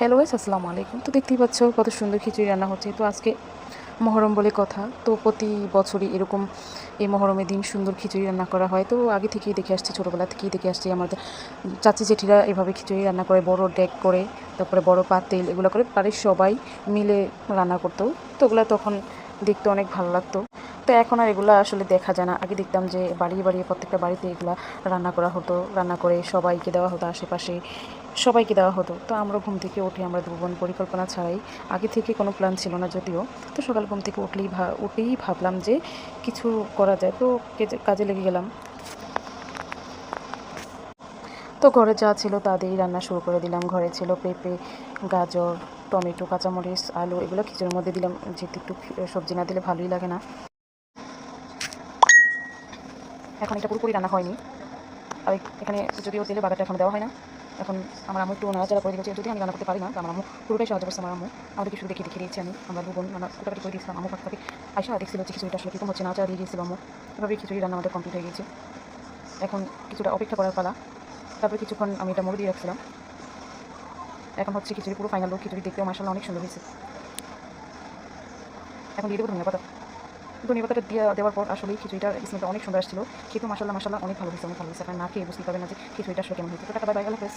Hello guys, আসসালামু আলাইকুম। তো দেখতেই পাচ্ছ কত সুন্দর খিচুড়ি রান্না হচ্ছে। তো আজকে মহরম বলে কথা, তো প্রতি বছরই এরকম এই মহরমের দিন সুন্দর খিচুড়ি রান্না করা হয়। তো আগে থেকেই দেখে আসছি, ছোটোবেলা থেকেই দেখে আসছি আমাদের চাচি জেঠিরা এভাবে খিচুড়ি রান্না করে, বড় ডেক করে, তারপরে বড় পাতিল এগুলো করে বাড়ির সবাই মিলে রান্না করতো। তো ওগুলো তখন দেখতে অনেক ভালো লাগতো। তো এখন আর এগুলো আসলে দেখা যায় না। আগে দেখতাম যে বাড়িয়ে বাড়িয়ে প্রত্যেকটা বাড়িতে এগুলো রান্না করা হতো, রান্না করে সবাইকে দেওয়া হতো, আশেপাশে সবাইকে দেওয়া হতো। তো আমরা ঘুম থেকে উঠে আমরা দু বোন পরিকল্পনা ছাড়াই, আগে থেকে কোনো প্ল্যান ছিল না যদিও, তো সকাল ঘুম থেকে উঠেই ভাবলাম যে কিছু করা যায়। তো কাজে লেগে গেলাম। তো ঘরে যা ছিল তা দিয়েই রান্না শুরু করে দিলাম। ঘরে ছিল পেঁপে, গাজর, টমেটো, কাঁচামরিচ, আলু, এগুলো খিচুড়ির মধ্যে দিলাম, যেহেতু একটু সবজি না দিলে ভালোই লাগে না। এখন এটা পুরোপুরি রান্না হয়নি, আর এখানে যদিও তেলের বাগারটা এখন দেওয়া হয় না। এখন আমার আম্মু একটু নাড়াচাড়া করে দিয়েছে, যদি আমি রান্না করতে পারি না, তো আমার আম্মু পুরোটাই সাহায্য করছে। আমার আম্মু আমাদেরকে শুধু দেখিয়ে দিয়েছি, আমরা দু বোন রান্না কুটাকাটি করে দিয়েছিলাম। আম্মু ফাঁকে আইসা দেখছিল যে খিচুড়িটা আসলে কীরকম হচ্ছে, নাড়াচাড়া দিয়ে দিয়েছিল আম্মু। এভাবে খিচুড়ি রান্না আমাদের কমপ্লিট হয়ে গেছে। এখন কিছুটা অপেক্ষা করার পালা। তারপরে কিছুক্ষণ আমি এটা মুড়ে দিয়ে রাখছিলাম। এখন হচ্ছে খিচুড়ি পুরো ফাইনাল লুক। খিচুড়ি দেখতেও মাশাআল্লাহ অনেক সুন্দর হয়েছে। এখন দিয়ে দেবো ধনিয়া পাতা। ধনিয়া পাতাটা দেওয়ার পর আসলেই খিচুড়িটার স্মেলটা অনেক সুন্দর আসছিল। খেতেও মাশাআল্লাহ অনেক ভালো হয়েছে, অনেক ভালো হয়েছে। আপনার না খেয়ে বুঝতে পারবেন না যে খিচুড়িটা আসলে কেমন হয়েছে। তো টাটা, বাই বাই, আল্লাহ হাফেজ।